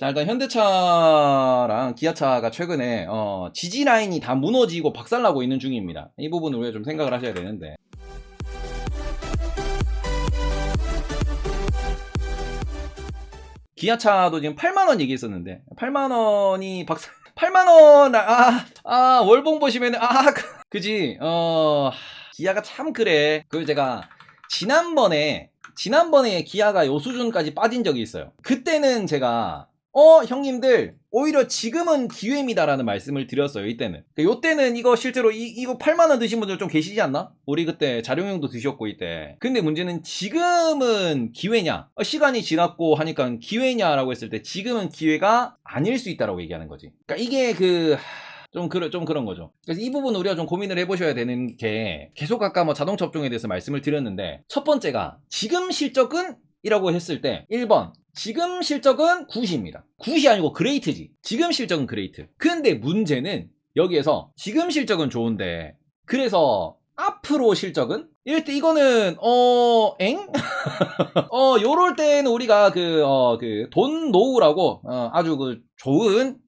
자, 일단 현대차랑 기아차가 최근에 지지 라인이 다 무너지고 박살나고 있는 중입니다. 이 부분을 우리가 좀 생각을 하셔야 되는데, 기아차도 지금 8만원 얘기했었는데 8만원이 박살 8만원 월봉 보시면은 그지. 기아가 참 그래. 그걸 제가 지난번에 기아가 요 수준까지 빠진 적이 있어요. 그때는 제가 형님들 오히려 지금은 기회입니다라는 말씀을 드렸어요. 이때는. 요때는 이거 실제로 이거 8만원 드신 분들 좀 계시지 않나? 우리 그때 자룡형도 드셨고 이때. 근데 문제는 지금은 기회냐? 시간이 지났고 하니까 기회냐라고 했을 때 지금은 기회가 아닐 수 있다라고 얘기하는 거지. 그러니까 이게 좀 그런 거죠. 그래서 이 부분 우리가 좀 고민을 해보셔야 되는 게, 계속 아까 뭐 자동차 업종에 대해서 말씀을 드렸는데, 첫 번째가 지금 실적은 이라고 했을 때 1번 지금 실적은 굿입니다. 굿이 아니고 그레이트지. 지금 실적은 그레이트. 근데 문제는 여기에서 지금 실적은 좋은데 그래서 앞으로 실적은? 이럴 때 이거는 요럴 때는 우리가 돈 노우라고 아주 좋은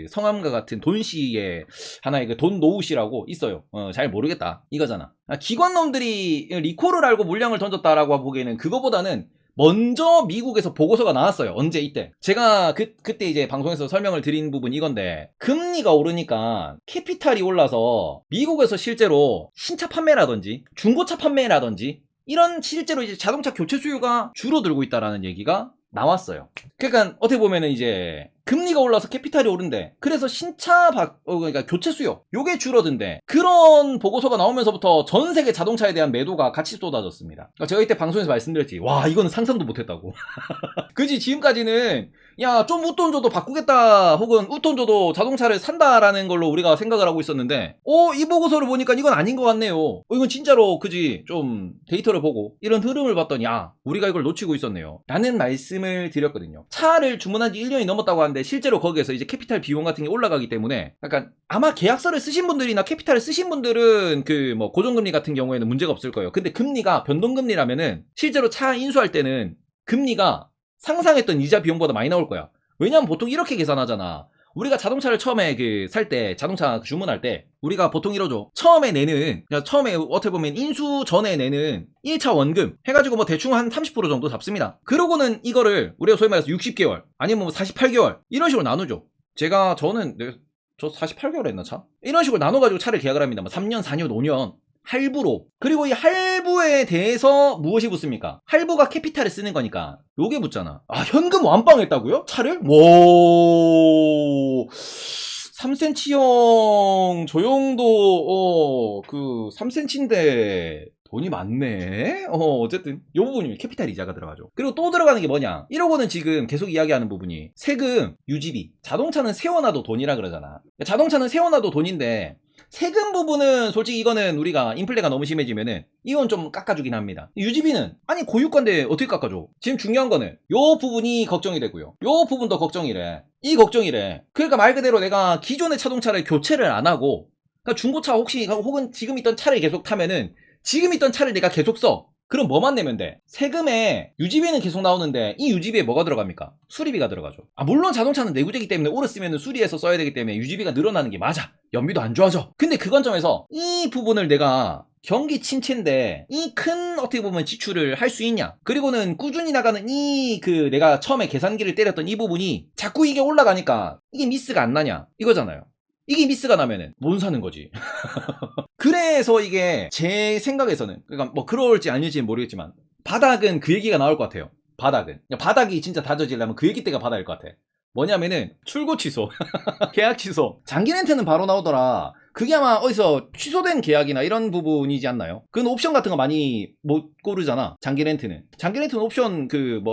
성함과 같은 돈씨의 하나의 돈 노우씨라고 있어요. 잘 모르겠다 이거잖아. 기관놈들이 리콜을 알고 물량을 던졌다라고 보기에는 그거보다는 먼저 미국에서 보고서가 나왔어요. 언제? 이때 제가 그때 이제 방송에서 설명을 드린 부분 이건데, 금리가 오르니까 캐피탈이 올라서 미국에서 실제로 신차 판매라든지 중고차 판매라든지 이런 실제로 이제 자동차 교체 수요가 줄어들고 있다라는 얘기가 나왔어요. 그러니까 어떻게 보면은 이제 금리가 올라서 캐피탈이 오른대. 그래서 그러니까 교체 수요 요게 줄어든대. 그런 보고서가 나오면서부터 전 세계 자동차에 대한 매도가 같이 쏟아졌습니다. 그러니까 제가 이때 방송에서 말씀드렸지. 와, 이거는 상상도 못했다고. 그지. 지금까지는 야, 좀 웃돈 줘도 바꾸겠다, 혹은 웃돈 줘도 자동차를 산다라는 걸로 우리가 생각을 하고 있었는데, 이 보고서를 보니까 이건 아닌 것 같네요. 이건 진짜로 그지. 좀 데이터를 보고 이런 흐름을 봤더니 우리가 이걸 놓치고 있었네요 라는 말씀을 드렸거든요. 차를 주문한 지 1년이 넘었다고 하는데 실제로 거기에서 이제 캐피탈 비용 같은 게 올라가기 때문에, 약간 아마 계약서를 쓰신 분들이나 캐피탈을 쓰신 분들은 뭐 고정금리 같은 경우에는 문제가 없을 거예요. 근데 금리가 변동금리라면은 실제로 차 인수할 때는 금리가 상상했던 이자 비용보다 많이 나올 거야. 왜냐면 보통 이렇게 계산하잖아. 우리가 자동차를 처음에 살 때, 자동차 주문할 때 우리가 보통 이러죠. 처음에 어떻게 보면 인수 전에 내는 1차 원금 해가지고 뭐 대충 한 30% 정도 잡습니다. 그러고는 이거를 우리가 소위 말해서 60개월 아니면 뭐 48개월 이런 식으로 나누죠. 저 48개월 했나 차? 이런 식으로 나눠가지고 차를 계약을 합니다. 뭐 3년, 4년, 5년 할부로. 그리고 이 할부에 대해서 무엇이 붙습니까? 할부가 캐피탈을 쓰는 거니까 요게 붙잖아. 현금 완빵했다고요? 차를? 오, 3cm형 저 형도 3cm인데 돈이 많네. 어쨌든 요 부분이 캐피탈 이자가 들어가죠. 그리고 또 들어가는 게 뭐냐, 이러고는 지금 계속 이야기하는 부분이 세금, 유지비. 자동차는 세워놔도 돈이라 그러잖아. 자동차는 세워놔도 돈인데 세금 부분은 솔직히 이거는 우리가 인플레가 너무 심해지면은 이건 좀 깎아주긴 합니다. 유지비는 고유가인데 어떻게 깎아줘? 지금 중요한 거는 요 부분이 걱정이 되고요. 요 부분도 걱정이래. 이 걱정이래. 그러니까 말 그대로 내가 기존의 자동차를 교체를 안 하고, 그러니까 중고차 혹은 지금 있던 차를 계속 타면은 지금 있던 차를 내가 계속 써. 그럼 뭐만 내면 돼? 세금에 유지비는 계속 나오는데 이 유지비에 뭐가 들어갑니까? 수리비가 들어가죠. 물론 자동차는 내구재이기 때문에 오래 쓰면 수리해서 써야 되기 때문에 유지비가 늘어나는 게 맞아. 연비도 안 좋아져. 근데 그 관점에서 이 부분을 내가 경기 침체인데 이 큰 어떻게 보면 지출을 할 수 있냐? 그리고는 꾸준히 나가는 내가 처음에 계산기를 때렸던 이 부분이 자꾸 이게 올라가니까 이게 미스가 안 나냐? 이거잖아요. 이게 미스가 나면은 못 사는 거지. 그래서 이게 제 생각에서는, 그러니까 뭐 그럴지 아닐지는 모르겠지만 바닥은 그 얘기가 나올 것 같아요. 바닥이 진짜 다져지려면 그 얘기 때가 바닥일 것 같아. 뭐냐면은 출고 취소, 계약 취소. 장기 렌트는 바로 나오더라. 그게 아마 어디서 취소된 계약이나 이런 부분이지 않나요? 그건 옵션 같은 거 많이 못 고르잖아. 장기 렌트는 옵션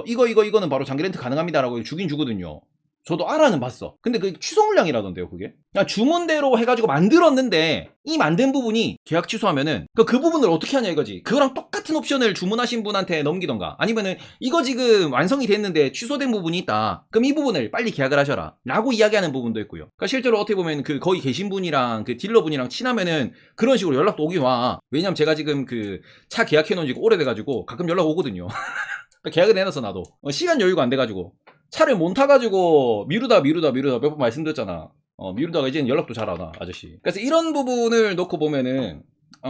이거는 바로 장기 렌트 가능합니다라고 주긴 주거든요. 저도 알아는 봤어. 근데 그 취소 물량이라던데요, 그게? 그냥 주문대로 해가지고 만들었는데 이 만든 부분이 계약 취소하면은 그 부분을 어떻게 하냐 이거지. 그거랑 똑같은 옵션을 주문하신 분한테 넘기던가, 아니면은 이거 지금 완성이 됐는데 취소된 부분이 있다. 그럼 이 부분을 빨리 계약을 하셔라 라고 이야기하는 부분도 있고요. 그러니까 실제로 어떻게 보면 거기 계신 분이랑 딜러분이랑 친하면은 그런 식으로 연락도 오긴 와. 왜냐면 제가 지금 차 계약해놓은 지 오래돼가지고 가끔 연락 오거든요. 계약을 해놨어 나도. 시간 여유가 안 돼가지고. 차를 못 타가지고 미루다 몇 번 말씀드렸잖아. 미루다가 이제는 연락도 잘 안 와, 아저씨. 그래서 이런 부분을 놓고 보면은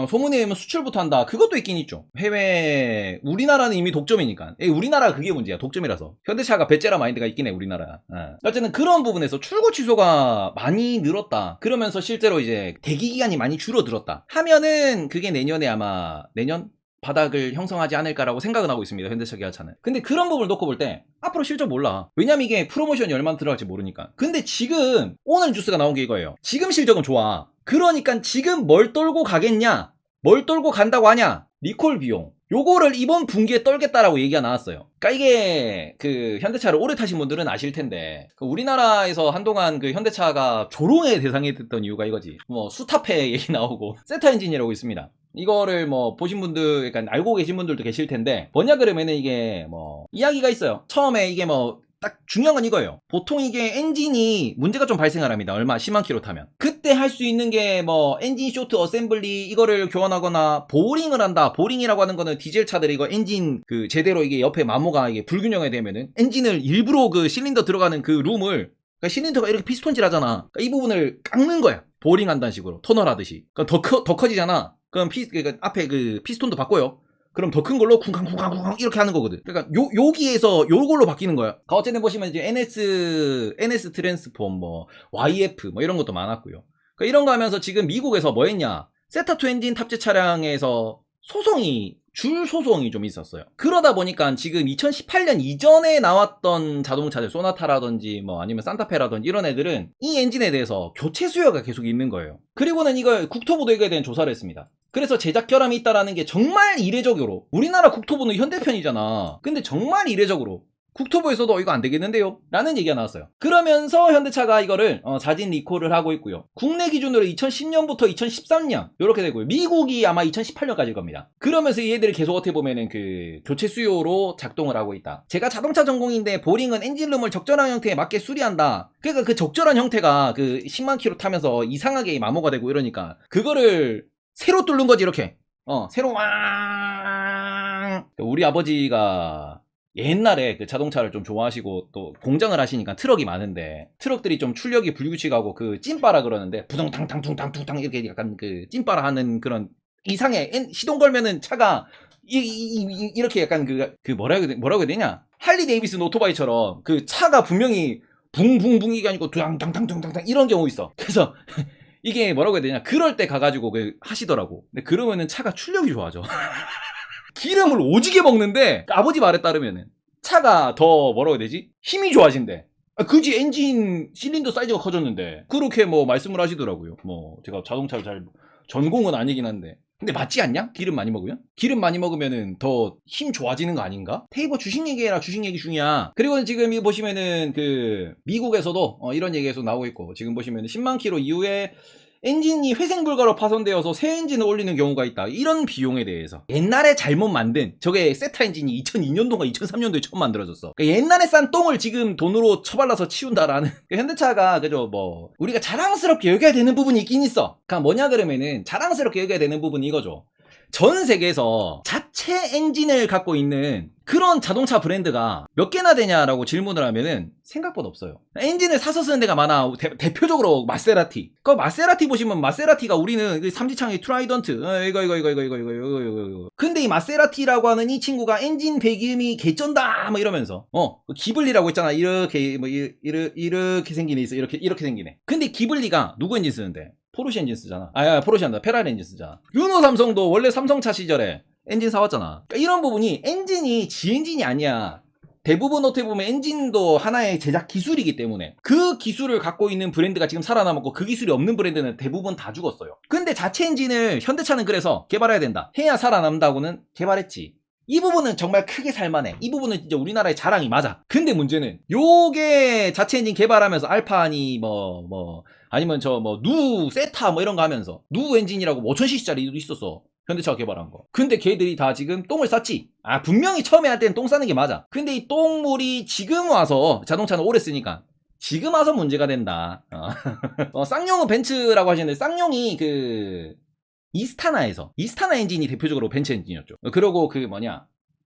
소문에 의하면 수출부터 한다. 그것도 있긴 있죠. 해외, 우리나라는 이미 독점이니까. 우리나라가 그게 문제야. 독점이라서. 현대차가 배째라 마인드가 있긴 해, 우리나라. 어쨌든 그런 부분에서 출고 취소가 많이 늘었다. 그러면서 실제로 이제 대기기간이 많이 줄어들었다. 하면은 그게 내년에 아마, 내년? 바닥을 형성하지 않을까라고 생각은 하고 있습니다. 현대차 기아차는. 근데 그런 부분을 놓고 볼 때 앞으로 실적 몰라. 왜냐면 이게 프로모션이 얼마나 들어갈지 모르니까. 근데 지금 오늘 뉴스가 나온 게 이거예요. 지금 실적은 좋아. 그러니까 지금 뭘 떨고 가겠냐? 뭘 떨고 간다고 하냐? 리콜 비용. 요거를 이번 분기에 떨겠다라고 얘기가 나왔어요. 그러니까 이게 그 현대차를 오래 타신 분들은 아실 텐데 우리나라에서 한동안 그 현대차가 조롱의 대상이 됐던 이유가 이거지. 뭐 수타페 얘기 나오고 세타 엔진이라고 있습니다. 이거를 뭐 보신 분들, 약간 알고 계신 분들도 계실 텐데 뭐냐 그러면은 이게 뭐 이야기가 있어요. 처음에 이게 뭐 딱 중요한 건 이거예요. 보통 이게 엔진이 문제가 좀 발생을 합니다. 얼마 10만 킬로 타면. 그때 할 수 있는 게 뭐 엔진 쇼트 어셈블리 이거를 교환하거나 보링을 한다. 보링이라고 하는 거는 디젤 차들이 이거 엔진 그 제대로 이게 옆에 마모가 이게 불균형이 되면은 엔진을 일부러 그 실린더 들어가는 그 룸을, 그러니까 실린더가 이렇게 피스톤질 하잖아. 그러니까 이 부분을 깎는 거야. 보링 한다는 식으로. 터널 하듯이. 그럼 더 커지잖아. 그럼 그러니까 앞에 그 피스톤도 바꿔요. 그럼 더 큰 걸로 쿵쾅쿵쾅쿵쾅 이렇게 하는 거거든. 그러니까 여기에서 요걸로 바뀌는 거야. 어쨌든 보시면 이제 NS 트랜스폼, 뭐 YF 뭐 이런 것도 많았고요. 그러니까 이런 거 하면서 지금 미국에서 뭐 했냐? 세타2 엔진 탑재 차량에서 줄 소송이 좀 있었어요. 그러다 보니까 지금 2018년 이전에 나왔던 자동차들, 소나타라든지 뭐 아니면 산타페라든지 이런 애들은 이 엔진에 대해서 교체 수요가 계속 있는 거예요. 그리고는 이걸 국토부도 이거에 대한 조사를 했습니다. 그래서 제작 결함이 있다라는 게 정말 이례적으로, 우리나라 국토부는 현대편이잖아. 근데 정말 이례적으로 국토부에서도 이거 안 되겠는데요? 라는 얘기가 나왔어요. 그러면서 현대차가 이거를 자진 리콜을 하고 있고요. 국내 기준으로 2010년부터 2013년 이렇게 되고요. 미국이 아마 2018년까지일 겁니다. 그러면서 얘들이 계속 어떻게 보면은 그 교체 수요로 작동을 하고 있다. 제가 자동차 전공인데 보링은 엔진룸을 적절한 형태에 맞게 수리한다. 그러니까 그 적절한 형태가 그 10만 킬로 타면서 이상하게 마모가 되고 이러니까 그거를 새로 뚫는 거지 이렇게. 새로 왕. 우리 아버지가 옛날에 그 자동차를 좀 좋아하시고 또 공장을 하시니까 트럭이 많은데 트럭들이 좀 출력이 불규칙하고 그 찐빠라 그러는데 부동탕탕 퉁탕 이렇게 약간 그 찐빠라 하는 그런 이상해. 시동 걸면은 차가 이렇게 약간 그 뭐라고 해야 되냐? 할리 데이비슨 오토바이처럼 그 차가 분명히 붕붕붕 이게 아니고 둥탕탕탕탕탕 이런 경우 있어. 그래서 이게 뭐라고 해야 되냐? 그럴 때 가가지고 하시더라고. 근데 그러면은 차가 출력이 좋아져. 기름을 오지게 먹는데 아버지 말에 따르면은 차가 더 뭐라고 해야 되지? 힘이 좋아진대. 그지 엔진 실린더 사이즈가 커졌는데 그렇게 뭐 말씀을 하시더라고요. 뭐 제가 자동차를 잘 전공은 아니긴 한데 근데 맞지 않냐? 기름 많이 먹으면? 기름 많이 먹으면은 더 힘 좋아지는 거 아닌가? 테이버 주식 얘기해라. 주식 얘기 중이야. 그리고 지금 이 보시면은 그 미국에서도 이런 얘기에서 나오고 있고 지금 보시면은 10만 킬로 이후에 엔진이 회생불가로 파손되어서 새 엔진을 올리는 경우가 있다. 이런 비용에 대해서 옛날에 잘못 만든 저게 세타 엔진이 2002년도인가 2003년도에 처음 만들어졌어. 그러니까 옛날에 싼 똥을 지금 돈으로 처발라서 치운다라는 현대차가 그저 뭐 우리가 자랑스럽게 여겨야 되는 부분이 있긴 있어. 그러니까 뭐냐 그러면은 자랑스럽게 여겨야 되는 부분이 이거죠. 전 세계에서 자체 엔진을 갖고 있는 그런 자동차 브랜드가 몇 개나 되냐라고 질문을 하면은 생각보다 없어요. 엔진을 사서 쓰는 데가 많아. 대표적으로 마세라티. 그 마세라티 보시면 마세라티가 우리는 그 삼지창의 트라이던트. 이거. 근데 이 마세라티라고 하는 이 친구가 엔진 배기음이 개쩐다 뭐 이러면서 기블리라고 있잖아. 이렇게 뭐 이렇게 생긴 애 있어. 이렇게 생기네. 근데 기블리가 누구 엔진 쓰는데? 포르쉐 엔진 쓰잖아. 포르쉐 한다. 페라리 엔진 쓰잖아. 르노 삼성도 원래 삼성차 시절에 엔진 사왔잖아. 그러니까 이런 부분이 엔진이 지 엔진이 아니야. 대부분 어떻게 보면 엔진도 하나의 제작 기술이기 때문에 그 기술을 갖고 있는 브랜드가 지금 살아남았고 그 기술이 없는 브랜드는 대부분 다 죽었어요. 근데 자체 엔진을 현대차는 그래서 개발해야 된다. 해야 살아남다고는 개발했지. 이 부분은 정말 크게 살만해. 이 부분은 진짜 우리나라의 자랑이 맞아. 근데 문제는 요게 자체 엔진 개발하면서 알파니 아니면 누 세타 이런 거 하면서 누 엔진이라고 5000cc짜리도 있었어. 현대차가 개발한 거. 근데 걔들이 다 지금 똥을 쌌지. 분명히 처음에 할 때는 똥 싸는 게 맞아. 근데 이 똥물이 지금 와서 자동차는 오래 쓰니까 지금 와서 문제가 된다. 쌍용은 벤츠라고 하시는데 쌍용이 이스타나 엔진이 대표적으로 벤츠 엔진이었죠. 그리고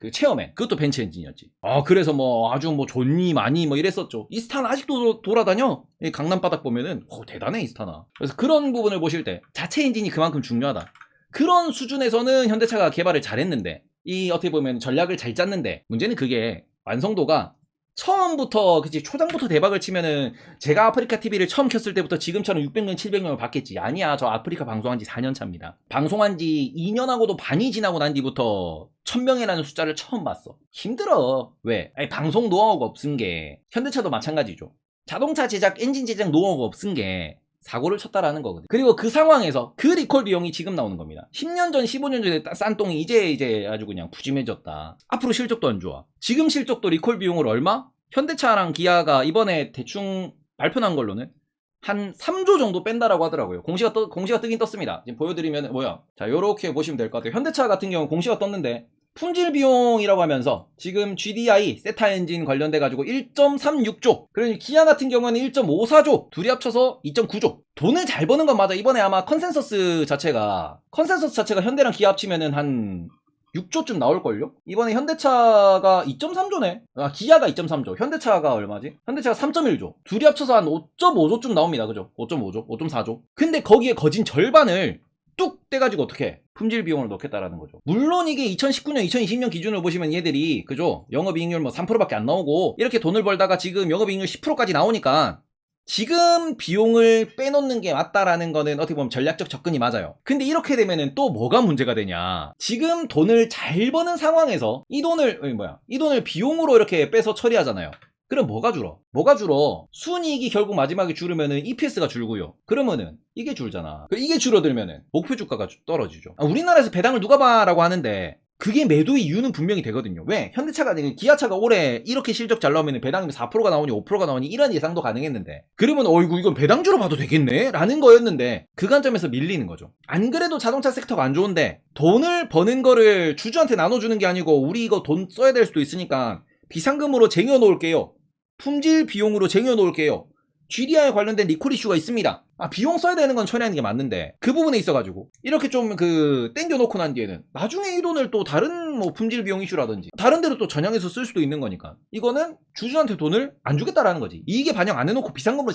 그 체어맨 그것도 벤츠 엔진이었지. 그래서 뭐 아주 뭐 좋니 많이 뭐 이랬었죠. 이스타나 아직도 돌아다녀. 이 강남 바닥 보면은 대단해 이스타나. 그래서 그런 부분을 보실 때 자체 엔진이 그만큼 중요하다. 그런 수준에서는 현대차가 개발을 잘했는데 이 어떻게 보면 전략을 잘 짰는데 문제는 그게 완성도가 처음부터 그치 초장부터 대박을 치면은 제가 아프리카 TV를 처음 켰을 때부터 지금처럼 600명 700명을 봤겠지. 아니야, 저 아프리카 방송한 지 4년 차입니다. 방송한 지 2년하고도 반이 지나고 난 뒤부터 1000명이라는 숫자를 처음 봤어. 힘들어. 왜? 아니, 방송 노하우가 없은 게 현대차도 마찬가지죠. 자동차 제작 엔진 제작 노하우가 없은 게 사고를 쳤다라는 거거든. 그리고 그 상황에서 그 리콜 비용이 지금 나오는 겁니다. 10년 전, 15년 전에 싼 똥이 이제 아주 그냥 푸짐해졌다. 앞으로 실적도 안 좋아. 지금 실적도 리콜 비용을 얼마? 현대차랑 기아가 이번에 대충 발표난 걸로는 한 3조 정도 뺀다라고 하더라고요. 공시가 뜨긴 떴습니다. 지금 보여드리면 자, 요렇게 보시면 될 것 같아요. 현대차 같은 경우는 공시가 떴는데 품질 비용이라고 하면서 지금 GDI 세타 엔진 관련돼 가지고 1.36조, 그리고 기아 같은 경우는 1.54조, 둘이 합쳐서 2.9조. 돈을 잘 버는 건 맞아. 이번에 아마 컨센서스 자체가 현대랑 기아 합치면은 한 6조쯤 나올걸요? 이번에 현대차가 2.3조네? 기아가 2.3조. 현대차가 얼마지? 현대차가 3.1조. 둘이 합쳐서 한 5.5조쯤 나옵니다. 그죠? 5.5조? 5.4조? 근데 거기에 거진 절반을 뚝 떼가지고 어떻게 품질 비용을 넣겠다라는 거죠. 물론 이게 2019년, 2020년 기준으로 보시면 얘들이 그죠? 영업이익률 뭐 3%밖에 안 나오고 이렇게 돈을 벌다가 지금 영업이익률 10%까지 나오니까 지금 비용을 빼놓는 게 맞다라는 거는 어떻게 보면 전략적 접근이 맞아요. 근데 이렇게 되면은 또 뭐가 문제가 되냐? 지금 돈을 잘 버는 상황에서 이 돈을 비용으로 이렇게 빼서 처리하잖아요. 그럼 뭐가 줄어? 순이익이 결국 마지막에 줄으면은 EPS가 줄고요. 그러면은 이게 줄잖아. 이게 줄어들면은 목표 주가가 떨어지죠. 우리나라에서 배당을 누가 봐라고 하는데 그게 매도의 이유는 분명히 되거든요. 왜? 현대차가 기아차가 올해 이렇게 실적 잘 나오면 배당이 4%가 나오니 5%가 나오니 이런 예상도 가능했는데 그러면 어이구 이건 배당주로 봐도 되겠네? 라는 거였는데 그 관점에서 밀리는 거죠. 안 그래도 자동차 섹터가 안 좋은데 돈을 버는 거를 주주한테 나눠주는 게 아니고 우리 이거 돈 써야 될 수도 있으니까 비상금으로 쟁여놓을게요. 품질 비용으로 쟁여놓을게요. GDI에 관련된 리콜 이슈가 있습니다. 비용 써야 되는 건 처리하는 게 맞는데 그 부분에 있어가지고 이렇게 좀 땡겨놓고 난 뒤에는 나중에 이 돈을 또 다른 뭐 품질 비용 이슈라든지 다른 데로 또 전향해서 쓸 수도 있는 거니까 이거는 주주한테 돈을 안 주겠다라는 거지. 이익에 반영 안 해놓고 비상금으로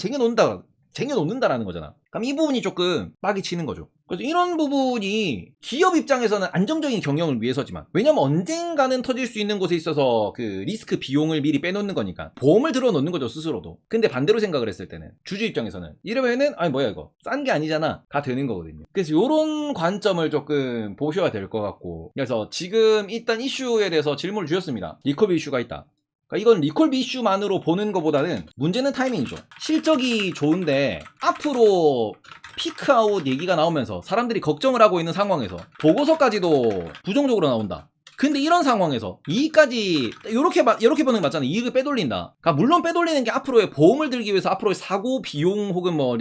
쟁여놓는다라는 거잖아. 그럼 이 부분이 조금 빡이 치는 거죠. 그래서 이런 부분이 기업 입장에서는 안정적인 경영을 위해서지만 왜냐면 언젠가는 터질 수 있는 곳에 있어서 그 리스크 비용을 미리 빼놓는 거니까 보험을 들어놓는 거죠 스스로도. 근데 반대로 생각을 했을 때는 주주 입장에서는 이러면은 뭐야 이거 싼 게 아니잖아 다 되는 거거든요. 그래서 이런 관점을 조금 보셔야 될 것 같고 그래서 지금 일단 이슈에 대해서 질문을 주셨습니다. 리콜비 이슈가 있다. 이건 리콜비 이슈만으로 보는 것보다는 문제는 타이밍이죠. 실적이 좋은데 앞으로 피크아웃 얘기가 나오면서 사람들이 걱정을 하고 있는 상황에서 보고서까지도 부정적으로 나온다. 근데 이런 상황에서 이익까지 이렇게 보는 게 맞잖아. 이익을 빼돌린다. 그러니까 물론 빼돌리는 게 앞으로의 보험을 들기 위해서 앞으로의 사고 비용 혹은 뭐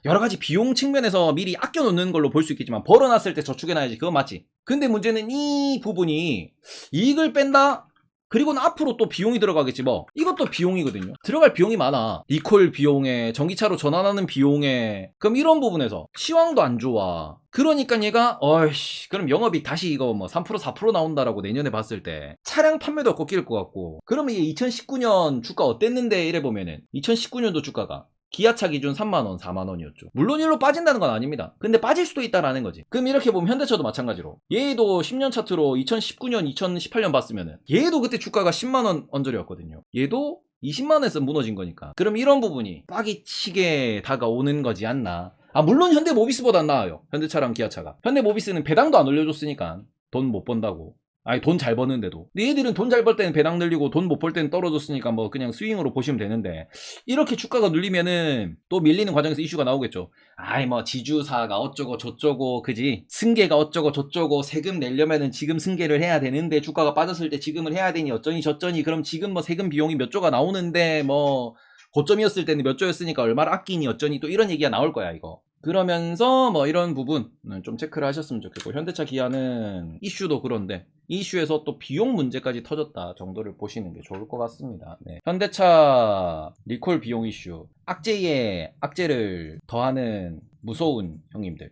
여러 가지 비용 측면에서 미리 아껴놓는 걸로 볼 수 있겠지만 벌어놨을 때 저축해놔야지. 그건 맞지. 근데 문제는 이 부분이 이익을 뺀다. 그리고는 앞으로 또 비용이 들어가겠지 뭐. 이것도 비용이거든요. 들어갈 비용이 많아. 리콜 비용에, 전기차로 전환하는 비용에. 그럼 이런 부분에서 시황도 안 좋아. 그러니까 얘가 그럼 영업이익 다시 이거 뭐 3% 4% 나온다라고 내년에 봤을 때 차량 판매도 꺾일 것 같고 그러면 이게 2019년 주가 어땠는데 이래 보면은 2019년도 주가가 기아차 기준 3만원, 4만원이었죠. 물론 일로 빠진다는 건 아닙니다. 근데 빠질 수도 있다라는 거지. 그럼 이렇게 보면 현대차도 마찬가지로 얘도 10년 차트로 2019년, 2018년 봤으면은 얘도 그때 주가가 10만원 언저리였거든요. 얘도 20만원에서 무너진 거니까. 그럼 이런 부분이 빠기 치게 다가오는 거지 않나. 물론 현대모비스보단 나아요. 현대차랑 기아차가. 현대모비스는 배당도 안 올려줬으니까 돈 못 번다고. 돈 잘 버는데도. 근데 얘들은 돈 잘 벌 때는 배당 늘리고 돈 못 벌 때는 떨어졌으니까 뭐 그냥 스윙으로 보시면 되는데 이렇게 주가가 눌리면은 또 밀리는 과정에서 이슈가 나오겠죠. 뭐 지주사가 어쩌고 저쩌고 그지? 승계가 어쩌고 저쩌고 세금 내려면은 지금 승계를 해야 되는데 주가가 빠졌을 때 지금을 해야 되니 어쩌니 저쩌니 그럼 지금 뭐 세금 비용이 몇 조가 나오는데 뭐 고점이었을 때는 몇 조였으니까 얼마를 아끼니 어쩌니 또 이런 얘기가 나올 거야 이거. 그러면서 뭐 이런 부분은 좀 체크를 하셨으면 좋겠고 현대차 기아는 이슈도 그런데 이 이슈에서 또 비용 문제까지 터졌다 정도를 보시는 게 좋을 것 같습니다. 네. 현대차 리콜 비용 이슈 악재에 악재를 더하는 무서운 형님들